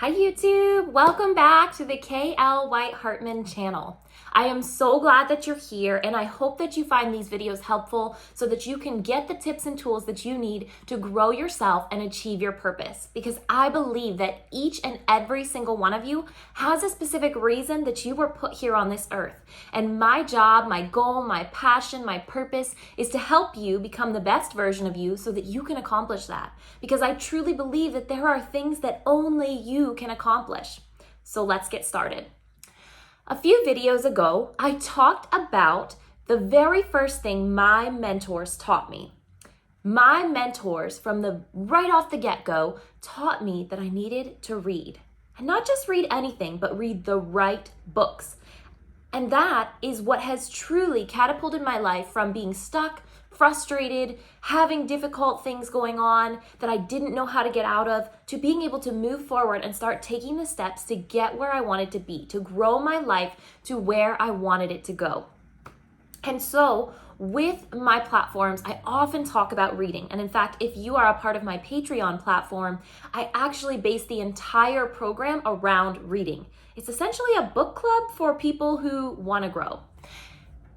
Hi YouTube, welcome back to the KL White-Hartman channel. I am so glad that you're here and I hope that you find these videos helpful so that you can get the tips and tools that you need to grow yourself and achieve your purpose. Because I believe that each and every single one of you has a specific reason that you were put here on this earth. And my job, my goal, my passion, my purpose is to help you become the best version of you so that you can accomplish that. Because I truly believe that there are things that only you can accomplish. So let's get started. A few videos ago, I talked about the very first thing my mentors taught me. My mentors from right off the get-go taught me that I needed to read. And not just read anything, but read the right books. And that is what has truly catapulted my life from being stuck, frustrated, having difficult things going on that I didn't know how to get out of, to being able to move forward and start taking the steps to get where I wanted to be, to grow my life to where I wanted it to go. And so with my platforms, I often talk about reading. And in fact, if you are a part of my Patreon platform, I actually base the entire program around reading. It's essentially a book club for people who want to grow.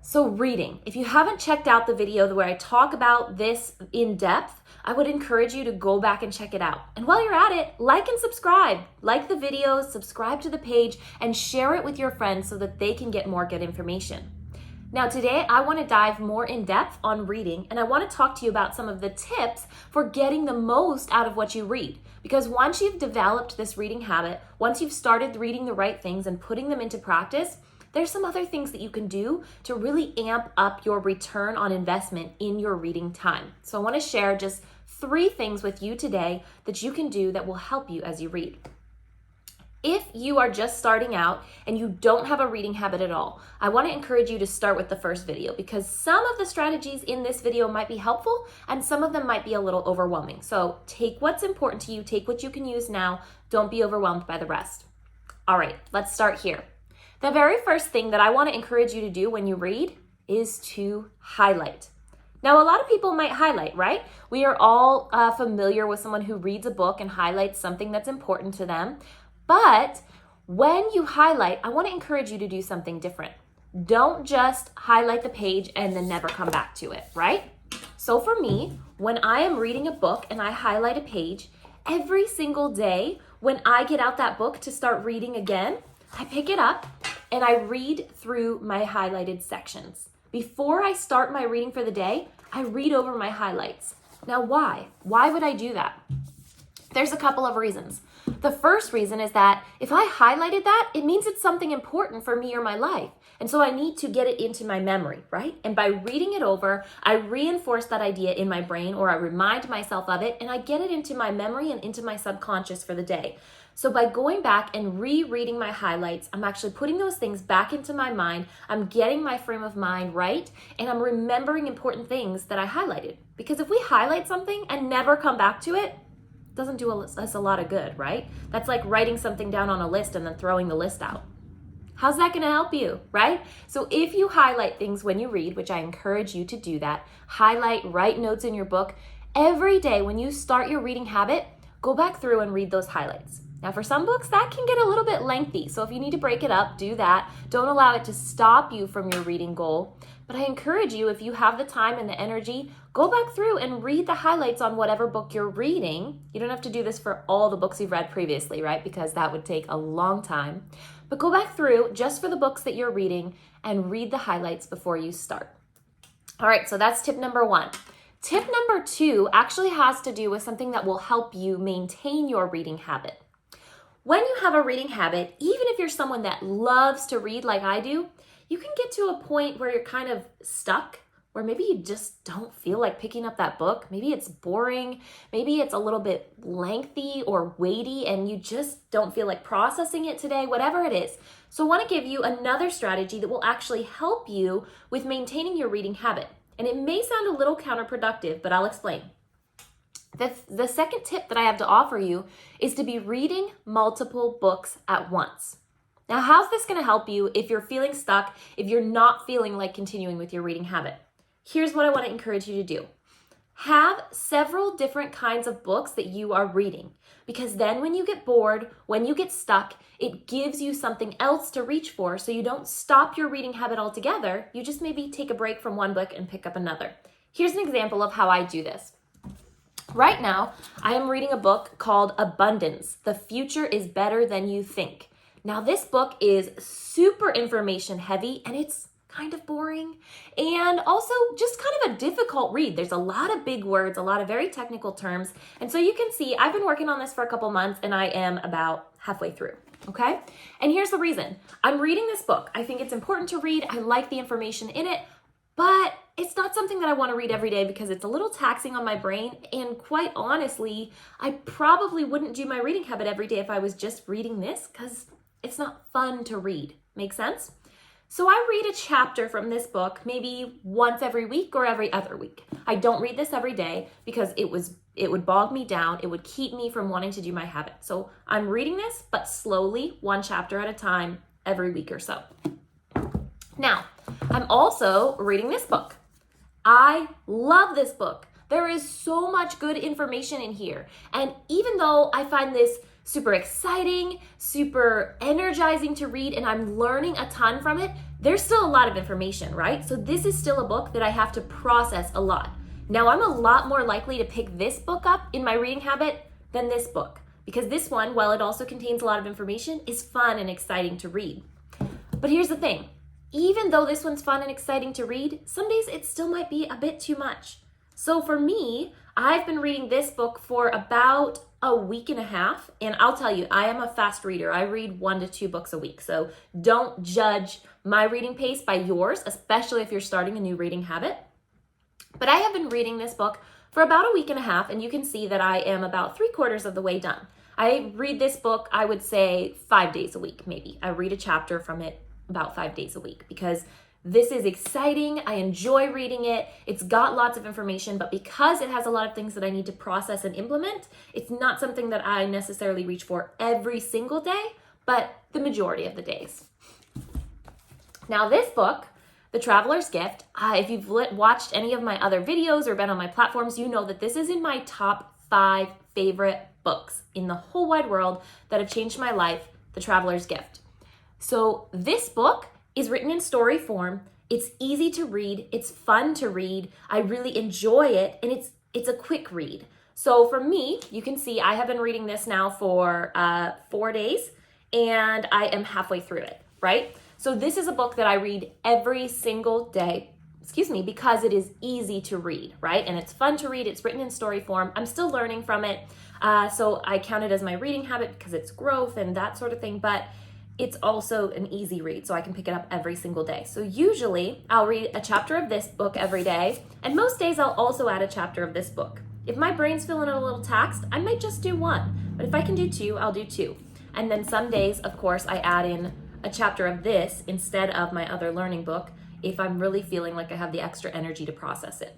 So reading, if you haven't checked out the video where I talk about this in depth, I would encourage you to go back and check it out. And while you're at it, like and subscribe. Like the videos, subscribe to the page, and share it with your friends so that they can get more good information. Now today, I want to dive more in depth on reading, and I want to talk to you about some of the tips for getting the most out of what you read. Because once you've developed this reading habit, once you've started reading the right things and putting them into practice, there's some other things that you can do to really amp up your return on investment in your reading time. So I want to share just 3 things with you today that you can do that will help you as you read. If you are just starting out and you don't have a reading habit at all, I want to encourage you to start with the first video because some of the strategies in this video might be helpful and some of them might be a little overwhelming. So take what's important to you, take what you can use now, don't be overwhelmed by the rest. All right, let's start here. The very first thing that I want to encourage you to do when you read is to highlight. Now, a lot of people might highlight, right? We are all familiar with someone who reads a book and highlights something that's important to them. But when you highlight, I want to encourage you to do something different. Don't just highlight the page and then never come back to it, right? So for me, when I am reading a book and I highlight a page, every single day when I get out that book to start reading again, I pick it up and I read through my highlighted sections. Before I start my reading for the day, I read over my highlights. Now, why? Why would I do that? There's a couple of reasons. The first reason is that if I highlighted that, it means it's something important for me or my life. And so I need to get it into my memory, right? And by reading it over, I reinforce that idea in my brain or I remind myself of it and I get it into my memory and into my subconscious for the day. So by going back and rereading my highlights, I'm actually putting those things back into my mind. I'm getting my frame of mind right, and I'm remembering important things that I highlighted. Because if we highlight something and never come back to it, doesn't do us a lot of good, right? That's like writing something down on a list and then throwing the list out. How's that going to help you, right? So if you highlight things when you read, which I encourage you to do that, highlight, write notes in your book, every day when you start your reading habit, go back through and read those highlights. Now for some books, that can get a little bit lengthy. So if you need to break it up, do that. Don't allow it to stop you from your reading goal. But I encourage you, if you have the time and the energy, go back through and read the highlights on whatever book you're reading. You don't have to do this for all the books you've read previously, right? Because that would take a long time. But go back through just for the books that you're reading and read the highlights before you start. All right, so that's tip number 1. Tip number 2 actually has to do with something that will help you maintain your reading habit. When you have a reading habit, even if you're someone that loves to read like I do, you can get to a point where you're kind of stuck, where maybe you just don't feel like picking up that book. Maybe it's boring, maybe it's a little bit lengthy or weighty, and you just don't feel like processing it today, whatever it is. So I want to give you another strategy that will actually help you with maintaining your reading habit. And it may sound a little counterproductive, but I'll explain. The second tip that I have to offer you is to be reading multiple books at once. Now, how's this going to help you if you're feeling stuck, if you're not feeling like continuing with your reading habit? Here's what I want to encourage you to do. have several different kinds of books that you are reading, because then when you get bored, when you get stuck, it gives you something else to reach for, so you don't stop your reading habit altogether. You just maybe take a break from one book and pick up another. Here's an example of how I do this. Right now, I am reading a book called Abundance: The Future is Better Than You Think. Now, this book is super information heavy, and it's kind of boring and also just kind of a difficult read. There's a lot of big words, a lot of very technical terms. And so you can see I've been working on this for a couple months and I am about halfway through, okay? And here's the reason. I'm reading this book. I think it's important to read. I like the information in it, but it's not something that I want to read every day because it's a little taxing on my brain. And quite honestly, I probably wouldn't do my reading habit every day if I was just reading this because it's not fun to read. Make sense? So I read a chapter from this book maybe once every week or every other week. I don't read this every day because it would bog me down. It would keep me from wanting to do my habit. So I'm reading this, but slowly, one chapter at a time, every week or so. Now, I'm also reading this book. I love this book. There is so much good information in here. And even though I find this super exciting, super energizing to read, and I'm learning a ton from it, there's still a lot of information, right? So this is still a book that I have to process a lot. Now, I'm a lot more likely to pick this book up in my reading habit than this book, because this one, while it also contains a lot of information, is fun and exciting to read. But here's the thing. Even though this one's fun and exciting to read, some days it still might be a bit too much. So for me, I've been reading this book for about a week and a half, and I'll tell you, I am a fast reader. I read 1 to 2 books a week, so don't judge my reading pace by yours, especially if you're starting a new reading habit. But I have been reading this book for about a week and a half, and you can see that I am about 3/4 of the way done. I read this book, I would say 5 days a week, maybe. I read a chapter from it about 5 days a week because this is exciting. I enjoy reading it. It's got lots of information, but because it has a lot of things that I need to process and implement, it's not something that I necessarily reach for every single day, but the majority of the days. Now, this book, The Traveler's Gift, if you've watched any of my other videos or been on my platforms, you know that this is in my top 5 favorite books in the whole wide world that have changed my life, The Traveler's Gift. So this book is written in story form. It's easy to read. It's fun to read. I really enjoy it, and it's a quick read. So for me, you can see I have been reading this now for 4 days, and I am halfway through it, right? So this is a book that I read every single day, because it is easy to read, right? And it's fun to read. It's written in story form. I'm still learning from it. So I count it as my reading habit because it's growth and that sort of thing, but it's also an easy read, so I can pick it up every single day. So usually I'll read a chapter of this book every day, and most days I'll also add a chapter of this book. If my brain's feeling a little taxed, I might just do 1, but if I can do 2, I'll do 2. And then some days, of course, I add in a chapter of this instead of my other learning book if I'm really feeling like I have the extra energy to process it.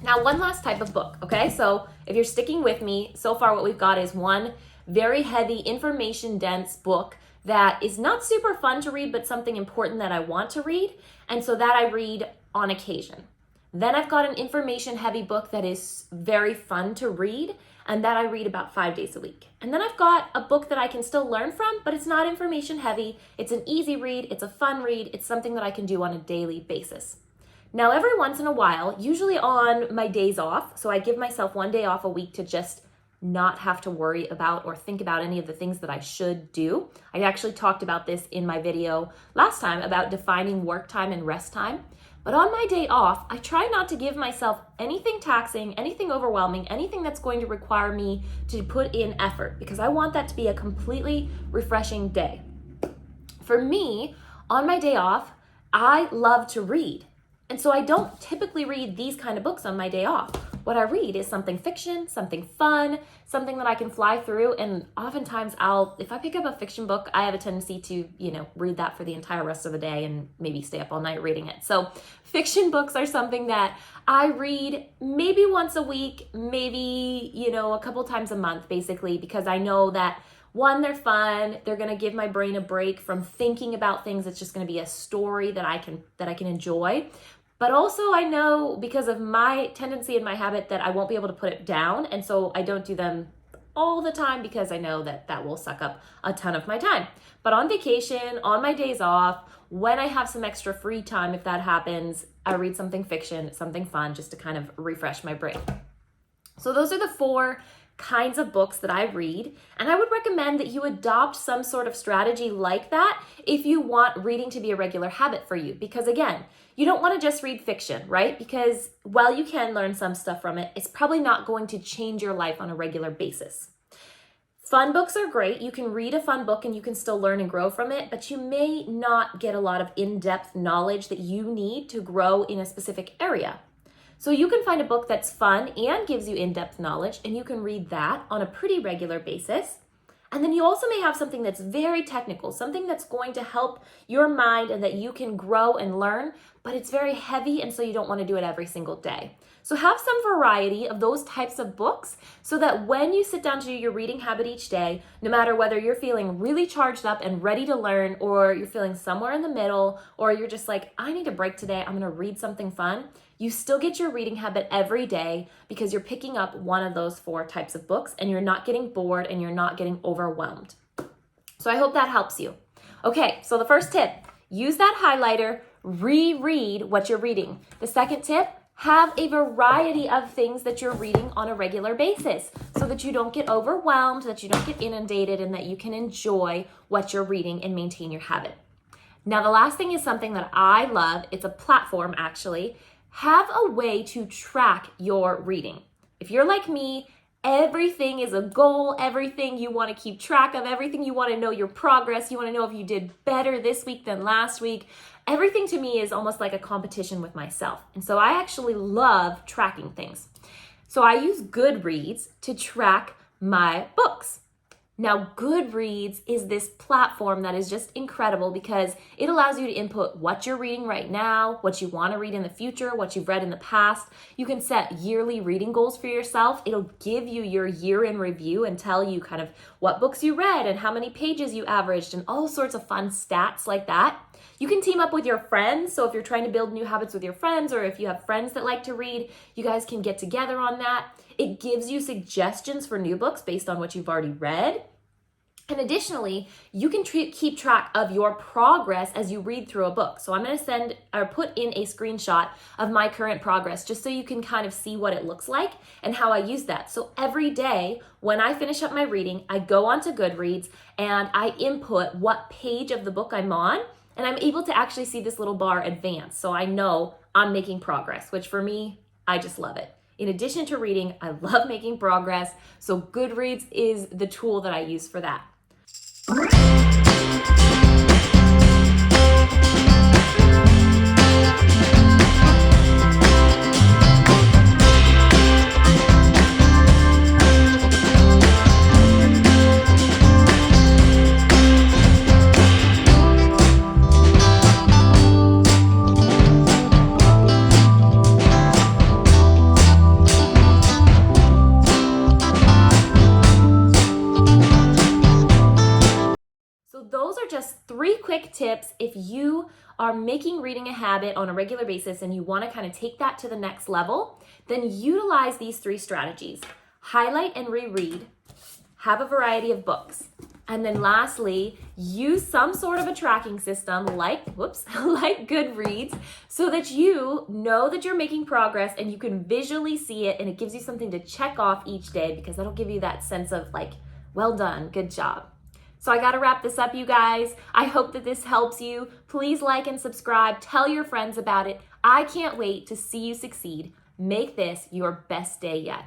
Now, one last type of book, okay? So if you're sticking with me, so far what we've got is one very heavy, information-dense book that is not super fun to read, but something important that I want to read, and so that I read on occasion. Then I've got an information-heavy book that is very fun to read, and that I read about 5 days a week. And then I've got a book that I can still learn from, but it's not information-heavy. It's an easy read. It's a fun read. It's something that I can do on a daily basis. Now, every once in a while, usually on my days off, so I give myself 1 day off a week to just not have to worry about or think about any of the things that I should do. I actually talked about this in my video last time about defining work time and rest time. But on my day off, I try not to give myself anything taxing, anything overwhelming, anything that's going to require me to put in effort, because I want that to be a completely refreshing day. For me, on my day off, I love to read. And so I don't typically read these kind of books on my day off. What I read is something fiction, something fun, something that I can fly through. And oftentimes if I pick up a fiction book, I have a tendency to, read that for the entire rest of the day and maybe stay up all night reading it. So fiction books are something that I read maybe once a week, maybe, a couple times a month, basically, because I know that one, they're fun. They're going to give my brain a break from thinking about things. It's just going to be a story that I can enjoy. But also I know because of my tendency and my habit that I won't be able to put it down. And so I don't do them all the time because I know that that will suck up a ton of my time. But on vacation, on my days off, when I have some extra free time, if that happens, I read something fiction, something fun, just to kind of refresh my brain. So those are the 4 kinds of books that I read, and I would recommend that you adopt some sort of strategy like that if you want reading to be a regular habit for you. Because again, you don't want to just read fiction, right? Because while you can learn some stuff from it, it's probably not going to change your life on a regular basis. Fun books are great. You can read a fun book and you can still learn and grow from it, but you may not get a lot of in-depth knowledge that you need to grow in a specific area. So you can find a book that's fun and gives you in-depth knowledge, and you can read that on a pretty regular basis. And then you also may have something that's very technical, something that's going to help your mind and that you can grow and learn, but it's very heavy, and so you don't want to do it every single day. So have some variety of those types of books so that when you sit down to do your reading habit each day, no matter whether you're feeling really charged up and ready to learn, or you're feeling somewhere in the middle, or you're just like, I need a break today, I'm going to read something fun, you still get your reading habit every day because you're picking up one of those 4 types of books and you're not getting bored and you're not getting overwhelmed. So I hope that helps you. Okay, so the first tip, use that highlighter, reread what you're reading. The second tip, have a variety of things that you're reading on a regular basis so that you don't get overwhelmed, that you don't get inundated, and that you can enjoy what you're reading and maintain your habit. Now, the last thing is something that I love. It's a platform, actually. Have a way to track your reading. If you're like me, everything is a goal, everything you want to keep track of, everything you want to know your progress, you want to know if you did better this week than last week. Everything to me is almost like a competition with myself. And so I actually love tracking things. So I use Goodreads to track my books. Now, Goodreads is this platform that is just incredible because it allows you to input what you're reading right now, what you want to read in the future, what you've read in the past. You can set yearly reading goals for yourself. It'll give you your year in review and tell you kind of what books you read and how many pages you averaged and all sorts of fun stats like that. You can team up with your friends. So if you're trying to build new habits with your friends, or if you have friends that like to read, you guys can get together on that. It gives you suggestions for new books based on what you've already read. And additionally, you can keep track of your progress as you read through a book. So I'm going to put in a screenshot of my current progress just so you can kind of see what it looks like and how I use that. So every day when I finish up my reading, I go onto Goodreads and I input what page of the book I'm on, and I'm able to actually see this little bar advance. So I know I'm making progress, which for me, I just love it. In addition to reading, I love making progress. So Goodreads is the tool that I use for that. Those are just 3 quick tips if you are making reading a habit on a regular basis and you want to kind of take that to the next level. Then utilize these 3 strategies. Highlight and reread. Have a variety of books. And then lastly, use some sort of a tracking system like Goodreads so that you know that you're making progress and you can visually see it, and it gives you something to check off each day because that'll give you that sense of like, well done, good job. So I got to wrap this up, you guys. I hope that this helps you. Please like and subscribe. Tell your friends about it. I can't wait to see you succeed. Make this your best day yet.